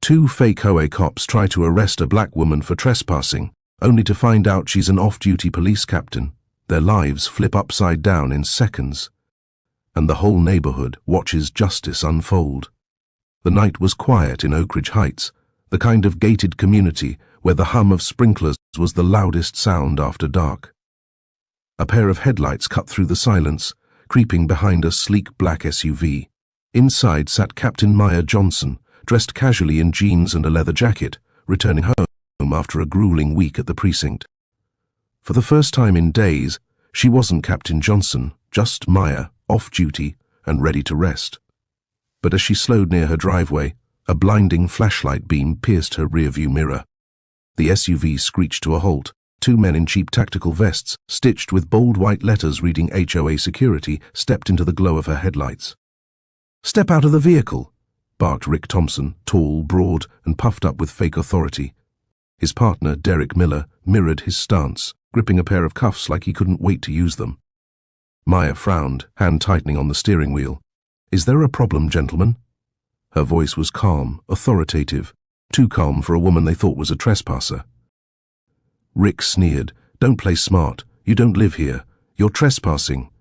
Two fake HOA cops try to arrest a black woman for trespassing, only to find out she's an off-duty police captain. Their lives flip upside down in seconds, and the whole neighborhood watches justice unfold. The night was quiet in Oak Ridge Heights, the kind of gated community where the hum of sprinklers was the loudest sound after dark. A pair of headlights cut through the silence, creeping behind a sleek black SUV. Inside sat Captain Maya Johnson, dressed casually in jeans and a leather jacket, returning home after a grueling week at the precinct. For the first time in days, she wasn't Captain Johnson, just Maya, off duty and ready to rest. But as she slowed near her driveway, a blinding flashlight beam pierced her rearview mirror. The SUV screeched to a halt. Two men in cheap tactical vests, stitched with bold white letters reading HOA security, stepped into the glow of her headlights. "Step out of the vehicle," barked Rick Thompson, tall, broad, and puffed up with fake authority. His partner, Derek Miller, mirrored his stance, gripping a pair of cuffs like he couldn't wait to use them. Maya frowned, hand tightening on the steering wheel. "Is there a problem, gentlemen?" Her voice was calm, authoritative, too calm for a woman they thought was a trespasser. Rick sneered. "Don't play smart. You don't live here. You're trespassing."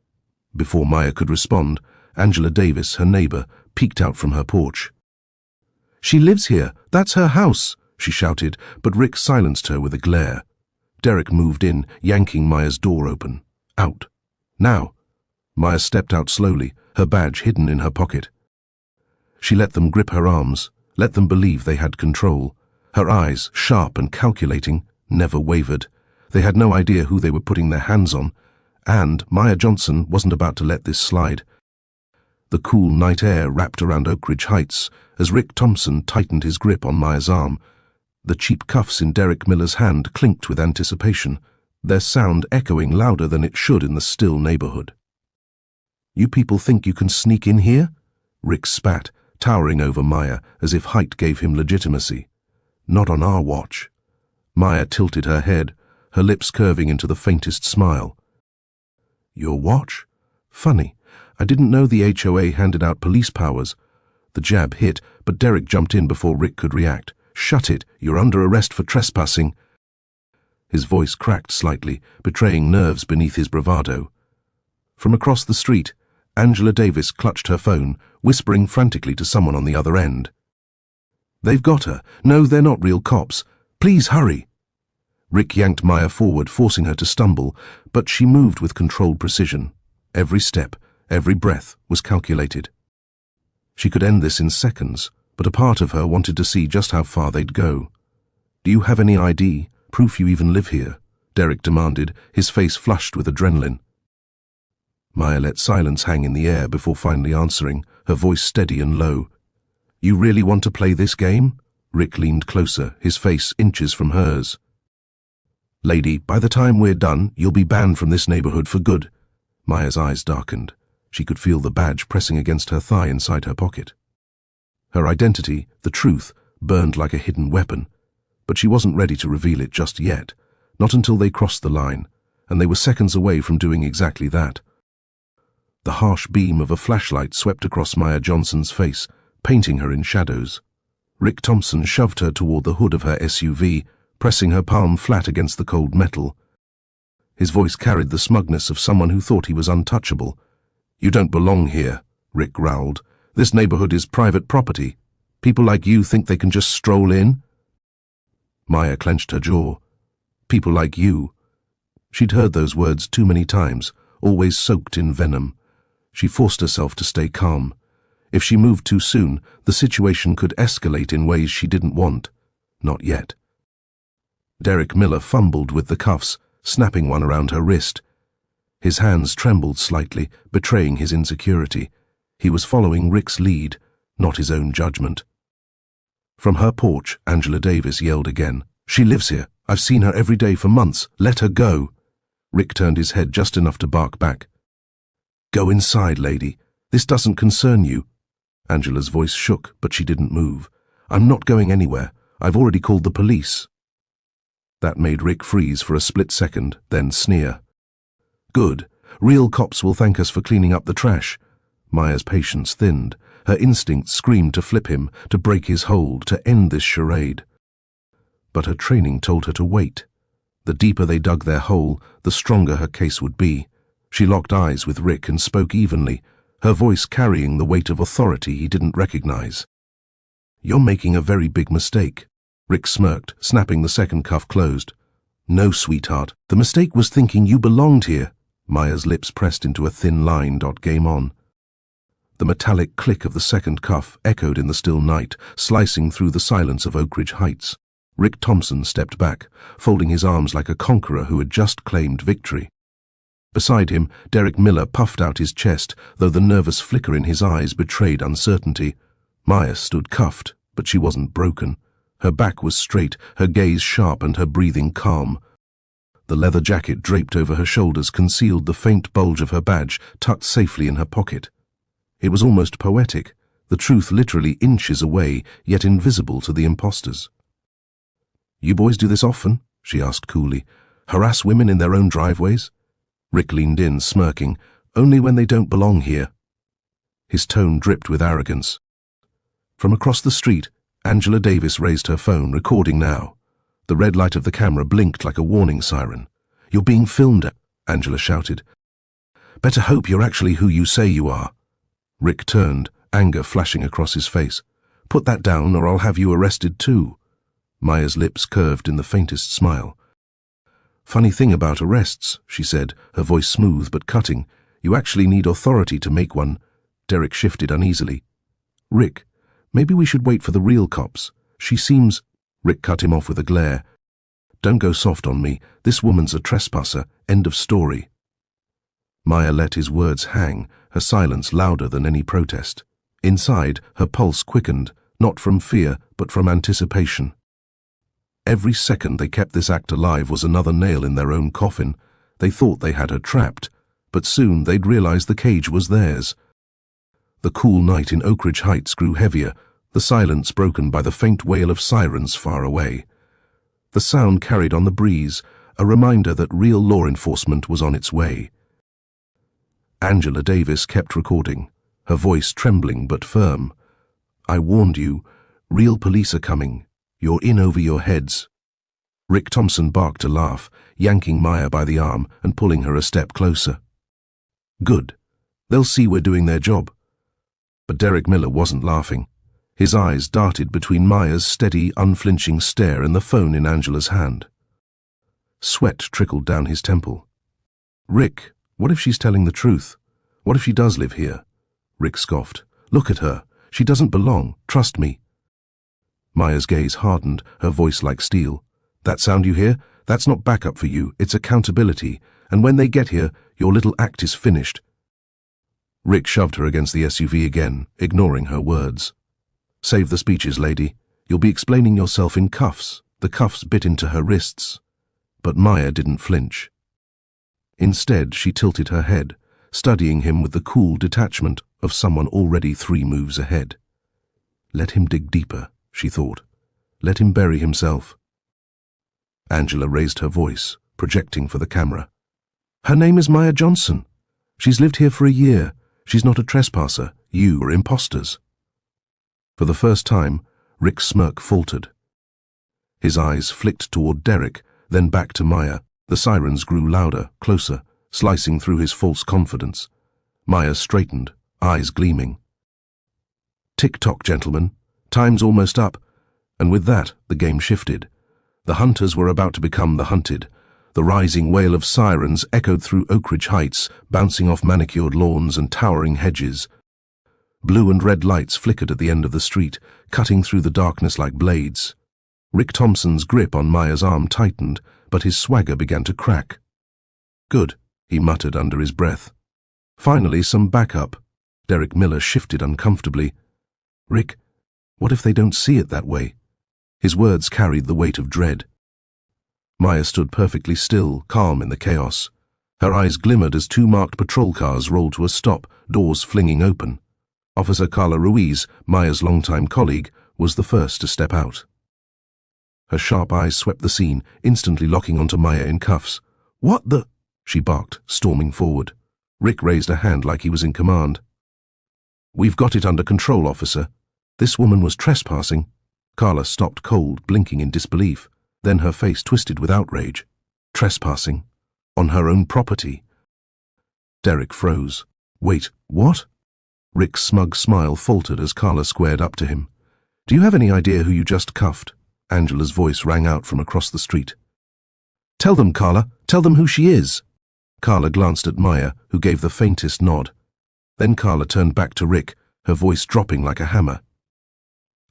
Before Maya could respond, Angela Davis, her neighbor, peeked out from her porch. "She lives here. That's her house," she shouted, but Rick silenced her with a glare. Derek moved in, yanking Maya's door open. "Out. Now." Maya stepped out slowly, her badge hidden in her pocket. She let them grip her arms, let them believe they had control. Her eyes, sharp and calculating, never wavered. They had no idea who they were putting their hands on, and Maya Johnson wasn't about to let this slide. The cool night air wrapped around Oak Ridge Heights as Rick Thompson tightened his grip on Maya's arm. The cheap cuffs in Derek Miller's hand clinked with anticipation, their sound echoing louder than it should in the still neighborhood. "You people think you can sneak in here?" Rick spat, towering over Maya as if height gave him legitimacy. "Not on our watch." Maya tilted her head, her lips curving into the faintest smile. "Your watch? Funny. I didn't know the HOA handed out police powers." The jab hit, but Derek jumped in before Rick could react. "Shut it. You're under arrest for trespassing." His voice cracked slightly, betraying nerves beneath his bravado. From across the street, Angela Davis clutched her phone, whispering frantically to someone on the other end. "They've got her. No, they're not real cops. Please hurry." Rick yanked Maya forward, forcing her to stumble, but she moved with controlled precision. Every step, every breath was calculated. She could end this in seconds, but a part of her wanted to see just how far they'd go. "Do you have any ID, proof you even live here?" Derek demanded, his face flushed with adrenaline. Maya let silence hang in the air before finally answering, her voice steady and low. "You really want to play this game?" Rick leaned closer, his face inches from hers. "Lady, by the time we're done, you'll be banned from this neighborhood for good." Maya's eyes darkened. She could feel the badge pressing against her thigh inside her pocket. Her identity, the truth, burned like a hidden weapon, but she wasn't ready to reveal it just yet, not until they crossed the line, and they were seconds away from doing exactly that. The harsh beam of a flashlight swept across Maya Johnson's face, painting her in shadows. Rick Thompson shoved her toward the hood of her SUV, pressing her palm flat against the cold metal. His voice carried the smugness of someone who thought he was untouchable. "You don't belong here," Rick growled. "This neighborhood is private property. People like you think they can just stroll in?" Maya clenched her jaw. "People like you." She'd heard those words too many times, always soaked in venom. She forced herself to stay calm. If she moved too soon, the situation could escalate in ways she didn't want. Not yet. Derek Miller fumbled with the cuffs, snapping one around her wrist. His hands trembled slightly, betraying his insecurity. He was following Rick's lead, not his own judgment. From her porch, Angela Davis yelled again. "She lives here. I've seen her every day for months. Let her go." Rick turned his head just enough to bark back. "Go inside, lady. This doesn't concern you." Angela's voice shook, but she didn't move. "I'm not going anywhere. I've already called the police." That made Rick freeze for a split second, then sneer. "Good. Real cops will thank us for cleaning up the trash." Maya's patience thinned. Her instincts screamed to flip him, to break his hold, to end this charade. But her training told her to wait. The deeper they dug their hole, the stronger her case would be. She locked eyes with Rick and spoke evenly, her voice carrying the weight of authority he didn't recognize. "You're making a very big mistake." Rick smirked, snapping the second cuff closed. "No, sweetheart. The mistake was thinking you belonged here." Maya's lips pressed into a thin line. Game on. The metallic click of the second cuff echoed in the still night, slicing through the silence of Oak Ridge Heights. Rick Thompson stepped back, folding his arms like a conqueror who had just claimed victory. Beside him, Derek Miller puffed out his chest, though the nervous flicker in his eyes betrayed uncertainty. Maya stood cuffed, but she wasn't broken. Her back was straight, her gaze sharp and her breathing calm. The leather jacket draped over her shoulders concealed the faint bulge of her badge tucked safely in her pocket. It was almost poetic, the truth literally inches away, yet invisible to the imposters. "You boys do this often?" she asked coolly. "Harass women in their own driveways?" Rick leaned in, smirking. "Only when they don't belong here." His tone dripped with arrogance. From across the street, Angela Davis raised her phone, recording now. The red light of the camera blinked like a warning siren. "You're being filmed," Angela shouted. "Better hope you're actually who you say you are." Rick turned, anger flashing across his face. "Put that down or I'll have you arrested too." Maya's lips curved in the faintest smile. "Funny thing about arrests," she said, her voice smooth but cutting. "You actually need authority to make one." Derek shifted uneasily. "Rick, maybe we should wait for the real cops. She seems—" Rick cut him off with a glare. "Don't go soft on me. This woman's a trespasser. End of story." Maya let his words hang, her silence louder than any protest. Inside, her pulse quickened, not from fear, but from anticipation. Every second they kept this act alive was another nail in their own coffin. They thought they had her trapped, but soon they'd realize the cage was theirs. The cool night in Oak Ridge Heights grew heavier, the silence broken by the faint wail of sirens far away. The sound carried on the breeze, a reminder that real law enforcement was on its way. Angela Davis kept recording, her voice trembling but firm. "I warned you. Real police are coming. You're in over your heads." Rick Thompson barked a laugh, yanking Maya by the arm and pulling her a step closer. "Good. They'll see we're doing their job." But Derek Miller wasn't laughing. His eyes darted between Maya's steady, unflinching stare and the phone in Angela's hand. Sweat trickled down his temple. "Rick, what if she's telling the truth? What if she does live here?" Rick scoffed. "Look at her. She doesn't belong. Trust me." Maya's gaze hardened, her voice like steel. "That sound you hear? That's not backup for you. It's accountability. And when they get here, your little act is finished." Rick shoved her against the SUV again, ignoring her words. "Save the speeches, lady. You'll be explaining yourself in cuffs." The cuffs bit into her wrists. But Maya didn't flinch. Instead, she tilted her head, studying him with the cool detachment of someone already 3 moves ahead. Let him dig deeper, she thought. Let him bury himself. Angela raised her voice, projecting for the camera. "Her name is Maya Johnson. She's lived here for a year. She's not a trespasser. You are imposters." For the first time, Rick's smirk faltered. His eyes flicked toward Derek, then back to Maya. The sirens grew louder, closer, slicing through his false confidence. Maya straightened, eyes gleaming. "Tick-tock, gentlemen. Time's almost up." And with that, the game shifted. The hunters were about to become the hunted. The rising wail of sirens echoed through Oak Ridge Heights, bouncing off manicured lawns and towering hedges. Blue and red lights flickered at the end of the street, cutting through the darkness like blades. Rick Thompson's grip on Maya's arm tightened, but his swagger began to crack. "Good," he muttered under his breath. "Finally, some backup." Derek Miller shifted uncomfortably. "Rick, what if they don't see it that way?" His words carried the weight of dread. Maya stood perfectly still, calm in the chaos. Her eyes glimmered as 2 marked patrol cars rolled to a stop, doors flinging open. Officer Carla Ruiz, Maya's longtime colleague, was the first to step out. Her sharp eyes swept the scene, instantly locking onto Maya in cuffs. "What the—" she barked, storming forward. Rick raised a hand like he was in command. "We've got it under control, officer. This woman was trespassing." Carla stopped cold, blinking in disbelief. Then her face twisted with outrage. Trespassing? On her own property? Derek froze. "Wait, what?" Rick's smug smile faltered as Carla squared up to him. "Do you have any idea who you just cuffed?" Angela's voice rang out from across the street. "Tell them, Carla. Tell them who she is." Carla glanced at Maya, who gave the faintest nod. Then Carla turned back to Rick, her voice dropping like a hammer.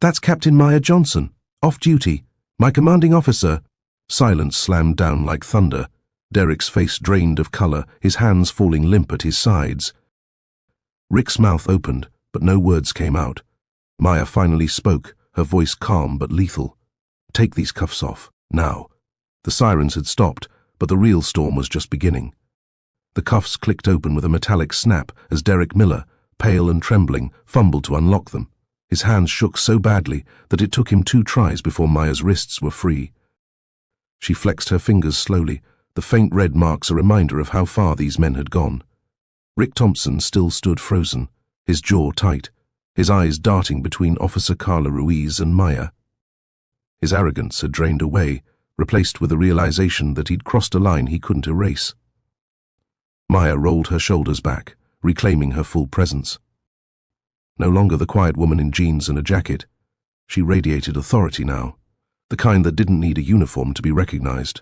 "That's Captain Maya Johnson, off duty. My commanding officer." Silence slammed down like thunder. Derek's face drained of color, his hands falling limp at his sides. Rick's mouth opened, but no words came out. Maya finally spoke, her voice calm but lethal. "Take these cuffs off, now." The sirens had stopped, but the real storm was just beginning. The cuffs clicked open with a metallic snap as Derek Miller, pale and trembling, fumbled to unlock them. His hands shook so badly that it took him 2 tries before Maya's wrists were free. She flexed her fingers slowly, the faint red marks a reminder of how far these men had gone. Rick Thompson still stood frozen, his jaw tight, his eyes darting between Officer Carla Ruiz and Maya. His arrogance had drained away, replaced with the realization that he'd crossed a line he couldn't erase. Maya rolled her shoulders back, reclaiming her full presence. No longer the quiet woman in jeans and a jacket. She radiated authority now, the kind that didn't need a uniform to be recognized.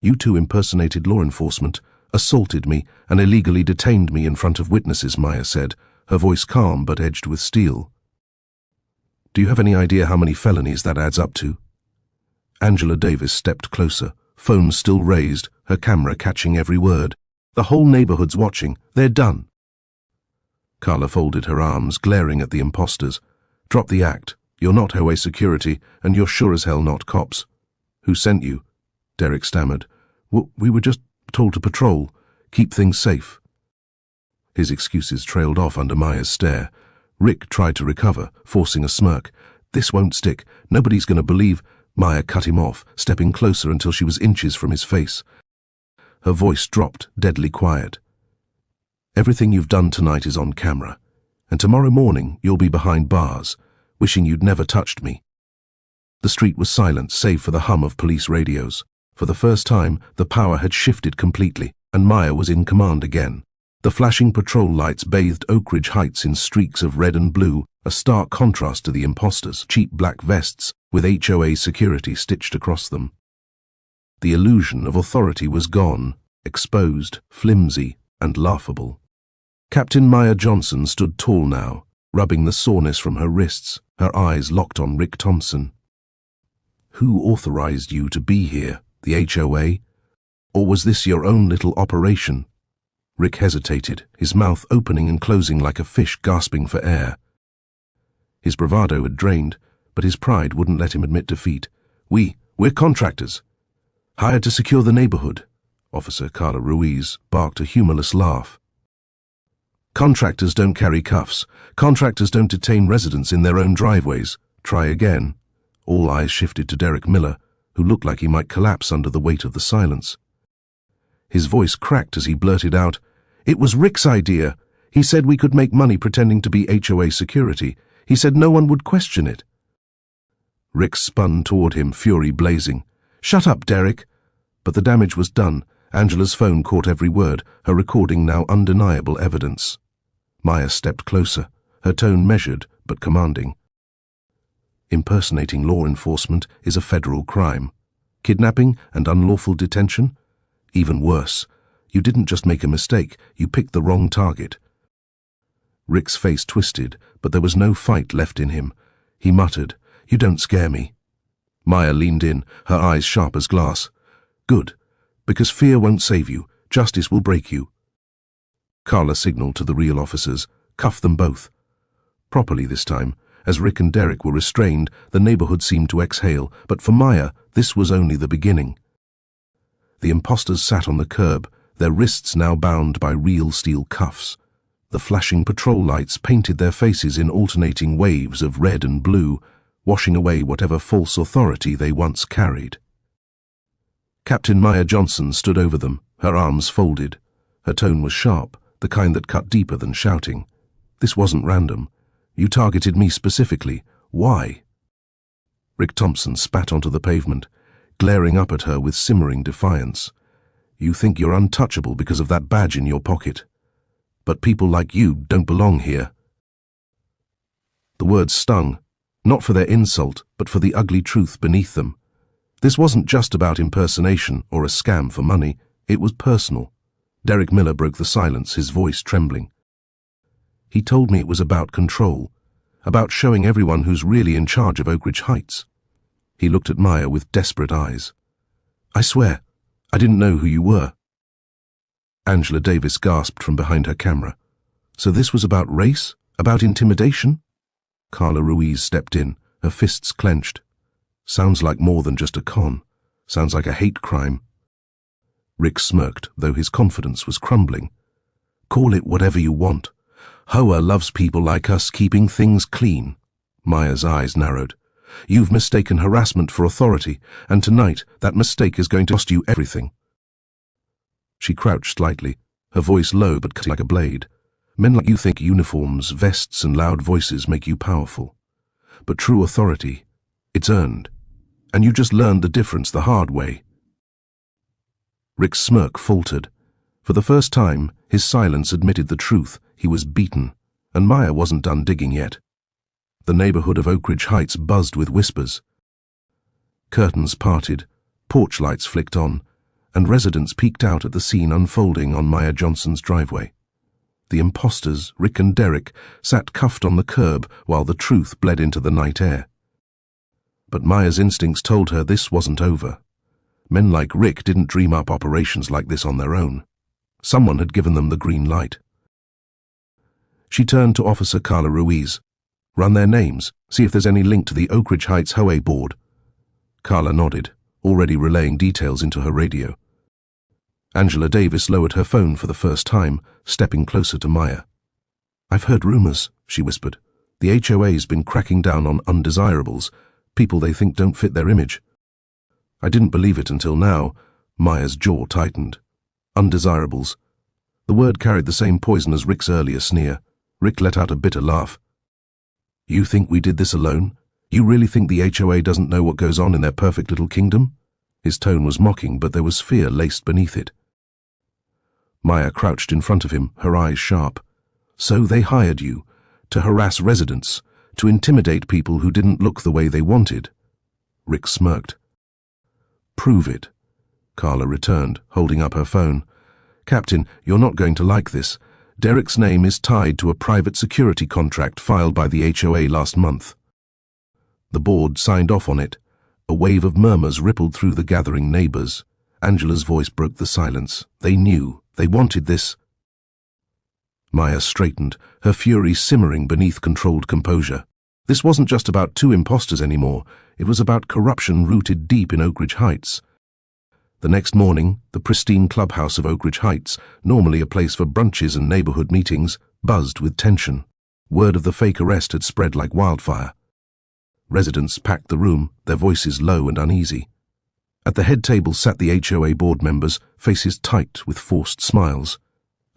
"You two impersonated law enforcement, assaulted me, and illegally detained me in front of witnesses," Maya said, her voice calm but edged with steel. "Do you have any idea how many felonies that adds up to?" Angela Davis stepped closer, phone still raised, her camera catching every word. "The whole neighborhood's watching. They're done." Carla folded her arms, glaring at the imposters. "Drop the act. You're not HOA security, and you're sure as hell not cops." "Who sent you?" Derek stammered. We were just told to patrol, keep things safe." His excuses trailed off under Maya's stare. Rick tried to recover, forcing a smirk. "This won't stick. Nobody's going to believe—" Maya cut him off, stepping closer until she was inches from his face. Her voice dropped, deadly quiet. "Everything you've done tonight is on camera, and tomorrow morning you'll be behind bars, wishing you'd never touched me." The street was silent, save for the hum of police radios. For the first time, the power had shifted completely, and Maya was in command again. The flashing patrol lights bathed Oak Ridge Heights in streaks of red and blue, a stark contrast to the imposters' cheap black vests with HOA security stitched across them. The illusion of authority was gone, exposed, flimsy, and laughable. Captain Maya Johnson stood tall now, rubbing the soreness from her wrists, her eyes locked on Rick Thompson. "Who authorized you to be here? The HOA? Or was this your own little operation?" Rick hesitated, his mouth opening and closing like a fish gasping for air. His bravado had drained, but his pride wouldn't let him admit defeat. We're contractors. Hired to secure the neighborhood." Officer Carla Ruiz barked a humorless laugh. "Contractors don't carry cuffs. Contractors don't detain residents in their own driveways. Try again." All eyes shifted to Derek Miller, who looked like he might collapse under the weight of the silence. His voice cracked as he blurted out, "It was Rick's idea. He said we could make money pretending to be HOA security. He said no one would question it." Rick spun toward him, fury blazing. "Shut up, Derek." But the damage was done. Angela's phone caught every word, her recording now undeniable evidence. Maya stepped closer, her tone measured but commanding. "Impersonating law enforcement is a federal crime. Kidnapping and unlawful detention? Even worse. You didn't just make a mistake, you picked the wrong target." Rick's face twisted, but there was no fight left in him. He muttered, "You don't scare me." Maya leaned in, her eyes sharp as glass. "Good, because fear won't save you, justice will break you." Carla signaled to the real officers, "Cuff them both." Properly this time. As Rick and Derek were restrained, the neighborhood seemed to exhale, but for Maya, this was only the beginning. The imposters sat on the curb, their wrists now bound by real steel cuffs. The flashing patrol lights painted their faces in alternating waves of red and blue, washing away whatever false authority they once carried. Captain Maya Johnson stood over them, her arms folded. Her tone was sharp, the kind that cut deeper than shouting. This wasn't random. You targeted me specifically. Why? Rick Thompson spat onto the pavement, glaring up at her with simmering defiance. You think you're untouchable because of that badge in your pocket. But people like you don't belong here. The words stung, not for their insult, but for the ugly truth beneath them. This wasn't just about impersonation or a scam for money. It was personal. Derek Miller broke the silence, his voice trembling. He told me it was about control, about showing everyone who's really in charge of Oak Ridge Heights. He looked at Maya with desperate eyes. I swear, I didn't know who you were. Angela Davis gasped from behind her camera. So this was about race? About intimidation? Carla Ruiz stepped in, her fists clenched. Sounds like more than just a con. Sounds like a hate crime. Rick smirked, though his confidence was crumbling. Call it whatever you want. HOA loves people like us keeping things clean. Maya's eyes narrowed. You've mistaken harassment for authority, and tonight that mistake is going to cost you everything. She crouched slightly, her voice low but cutting like a blade. Men like you think uniforms, vests, and loud voices make you powerful. But true authority, it's earned. And you just learned the difference the hard way. Rick's smirk faltered. For the first time, his silence admitted the truth. He was beaten, and Maya wasn't done digging yet. The neighborhood of Oak Ridge Heights buzzed with whispers. Curtains parted, porch lights flicked on, and residents peeked out at the scene unfolding on Maya Johnson's driveway. The imposters, Rick and Derek, sat cuffed on the curb while the truth bled into the night air. But Maya's instincts told her this wasn't over. Men like Rick didn't dream up operations like this on their own. Someone had given them the green light. She turned to Officer Carla Ruiz. Run their names, see if there's any link to the Oak Ridge Heights HOA board. Carla nodded, already relaying details into her radio. Angela Davis lowered her phone for the first time, stepping closer to Maya. I've heard rumors, she whispered. The HOA's been cracking down on undesirables, people they think don't fit their image. I didn't believe it until now. Maya's jaw tightened. Undesirables. The word carried the same poison as Rick's earlier sneer. Rick let out a bitter laugh. You think we did this alone? You really think the HOA doesn't know what goes on in their perfect little kingdom? His tone was mocking, but there was fear laced beneath it. Maya crouched in front of him, her eyes sharp. So they hired you, to harass residents, to intimidate people who didn't look the way they wanted. Rick smirked. Prove it, Carla returned, holding up her phone. Captain, you're not going to like this. Derek's name is tied to a private security contract filed by the HOA last month. The board signed off on it. A wave of murmurs rippled through the gathering neighbors. Angela's voice broke the silence. They knew. They wanted this. Maya straightened, her fury simmering beneath controlled composure. This wasn't just about two imposters anymore. It was about corruption rooted deep in Oak Ridge Heights. The next morning, the pristine clubhouse of Oak Ridge Heights, normally a place for brunches and neighborhood meetings, buzzed with tension. Word of the fake arrest had spread like wildfire. Residents packed the room, their voices low and uneasy. At the head table sat the HOA board members, faces tight with forced smiles.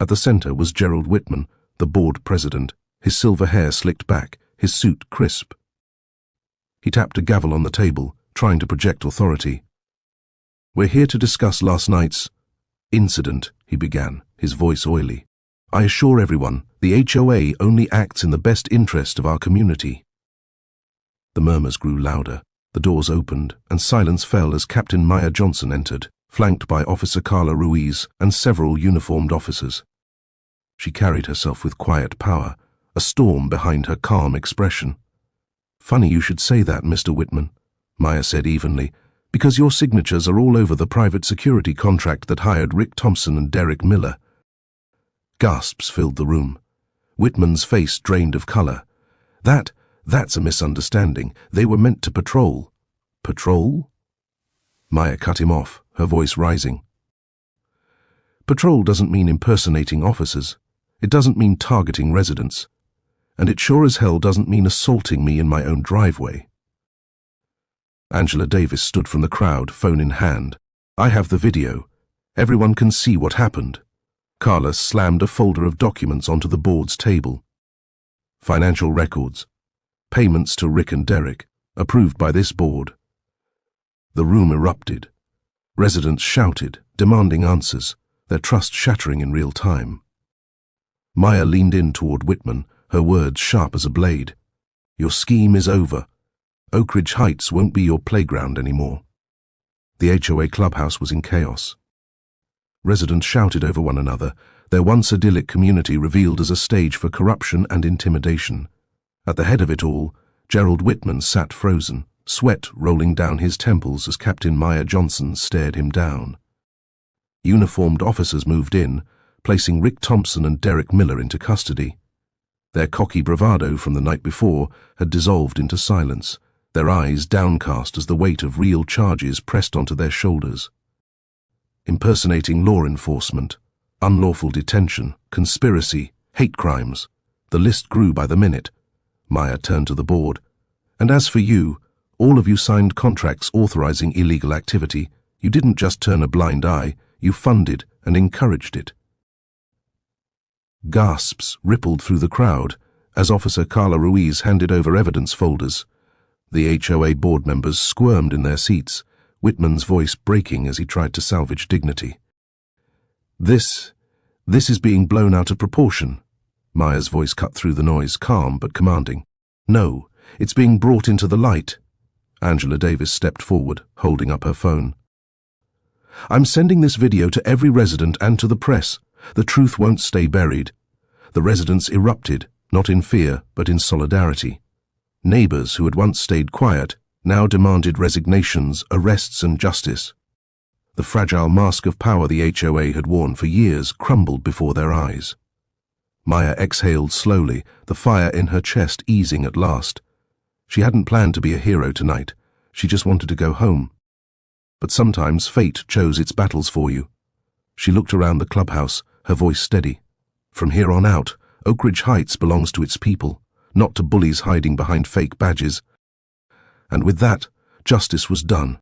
At the center was Gerald Whitman, the board president, his silver hair slicked back, his suit crisp. He tapped a gavel on the table, trying to project authority. We're here to discuss last night's incident, he began, his voice oily. I assure everyone, the HOA only acts in the best interest of our community. The murmurs grew louder. The doors opened, and silence fell as Captain Maya Johnson entered, flanked by Officer Carla Ruiz and several uniformed officers. She carried herself with quiet power, a storm behind her calm expression. Funny you should say that, Mr. Whitman, Maya said evenly, because your signatures are all over the private security contract that hired Rick Thompson and Derek Miller. Gasps filled the room. Whitman's face drained of color. That's a misunderstanding. They were meant to patrol. Patrol? Maya cut him off, her voice rising. Patrol doesn't mean impersonating officers. It doesn't mean targeting residents. And it sure as hell doesn't mean assaulting me in my own driveway. Angela Davis stood from the crowd, phone in hand. I have the video. Everyone can see what happened. Carla slammed a folder of documents onto the board's table. financial records, payments to Rick and Derek, approved by this board. The room erupted. Residents shouted, demanding answers, their trust shattering in real time. Maya leaned in toward Whitman, her words sharp as a blade. Your scheme is over. Oak Ridge Heights won't be your playground anymore. The HOA clubhouse was in chaos. Residents shouted over one another, their once idyllic community revealed as a stage for corruption and intimidation. At the head of it all, Gerald Whitman sat frozen, sweat rolling down his temples as Captain Maya Johnson stared him down. Uniformed officers moved in, placing Rick Thompson and Derek Miller into custody. Their cocky bravado from the night before had dissolved into silence, their eyes downcast as the weight of real charges pressed onto their shoulders. Impersonating law enforcement, unlawful detention, conspiracy, hate crimes. The list grew by the minute. Maya turned to the board. And as for you, all of you signed contracts authorizing illegal activity. You didn't just turn a blind eye, you funded and encouraged it. Gasps rippled through the crowd as Officer Carla Ruiz handed over evidence folders. The HOA board members squirmed in their seats, Whitman's voice breaking as he tried to salvage dignity. This is being blown out of proportion. Maya's voice cut through the noise, calm but commanding. No, it's being brought into the light. Angela Davis stepped forward, holding up her phone. I'm sending this video to every resident and to the press. The truth won't stay buried. The residents erupted, not in fear, but in solidarity. Neighbors who had once stayed quiet now demanded resignations, arrests, and justice. The fragile mask of power the HOA had worn for years crumbled before their eyes. Maya exhaled slowly, the fire in her chest easing at last. She hadn't planned to be a hero tonight. She just wanted to go home. But sometimes fate chose its battles for you. She looked around the clubhouse, her voice steady. From here on out, Oak Ridge Heights belongs to its people, not to bullies hiding behind fake badges. And with that, justice was done.